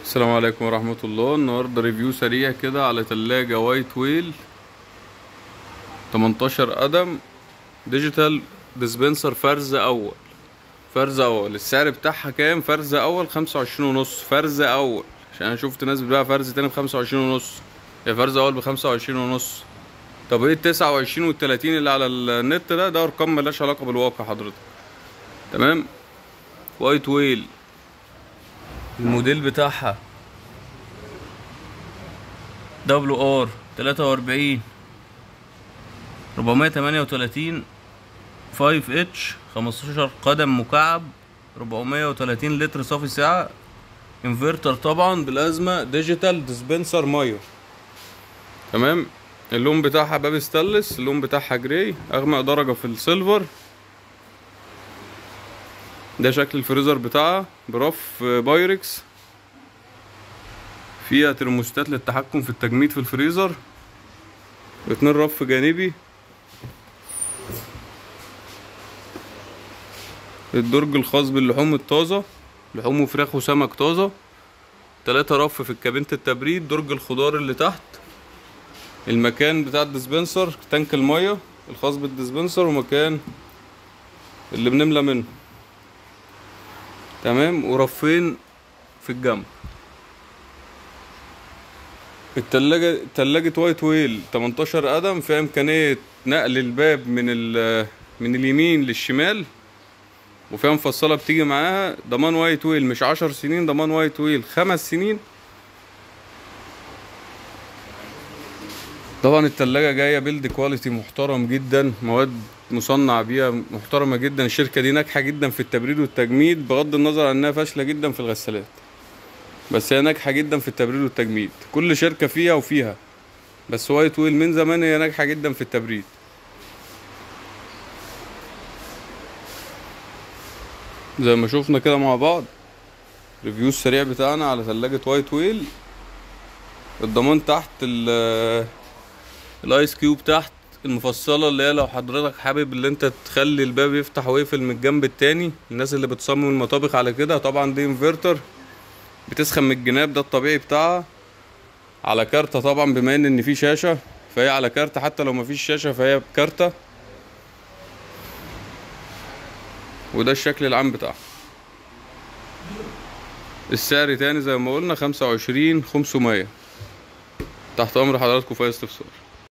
السلام عليكم ورحمة الله. النهاردة ريفيو سريع كده على تلاجة وايت ويل 18 قدم ديجيتال ديسبنسر فرز اول. السعر بتاعها كام؟ فرز اول 25.5. فرز اول عشان انا شفت ناس بتبيع فرز تاني ب25.5. يا فرز اول ب25.5. طب ايه ال29 وال30 اللي على النت ده ارقام ملهاش علاقة بالواقع حضرتك. تمام. وايت ويل الموديل بتاعها WR 43 438 5H 15 قدم مكعب 430 لتر صافي ساعة. انفرتر طبعا بلازما ديجيتال ديسبنسر ميه. تمام. اللون بتاعها باب ستانلس، اللون بتاعها جراي، اغمق درجة في السيلفر. ده شكل الفريزر بتاعها برف بايركس. فيها ترموستات للتحكم في التجميد في الفريزر، 2 رف جانبي، الدرج الخاص باللحوم الطازة، لحوم وفراخ وسمك طازة، 3 رف في كابينة التبريد، درج الخضار اللي تحت، المكان بتاع الديسبنسر، تانك المية الخاص بالديسبنسر، ومكان اللي بنملى منه. تمام. ورفين في الجنب. تلاجة وايت ويل 18 قدم فيها إمكانية نقل الباب من اليمين للشمال، وفيها مفصلة بتيجي معاها. ضمان وايت ويل مش 10 سنين، ضمان وايت ويل 5 سنين. طبعا التلاجة جاية بيلد كواليتي محترم جدا، مواد مصنع بيها محترمة جدا. الشركة دي ناجحة جدا في التبريد والتجميد، بغض النظر عن انها فاشلة جدا في الغسالات، بس هي ناجحة جدا في التبريد والتجميد. كل شركة فيها وفيها، بس وايت ويل من زمان هي ناجحة جدا في التبريد. زي ما شوفنا كده مع بعض ريفيو السريع بتاعنا على ثلاجة وايت ويل. الضمان تحت الايس كيوب تحت المفصلة، اللي هي لو حضرتك حابب اللي انت تخلي الباب يفتح ويقفل من الجنب التاني. الناس اللي بتصمم المطابخ على كده. طبعا دي انفرتر بتسخن من الجناب، ده الطبيعي بتاعها. على كارتة طبعا، بما ان في شاشة فهي على كارتة، حتى لو مفيش شاشة فهي بكارتة. وده الشكل العام بتاعها. السعر تاني زي ما قلنا 25,500. تحت امر حضراتكم في اي استفسار.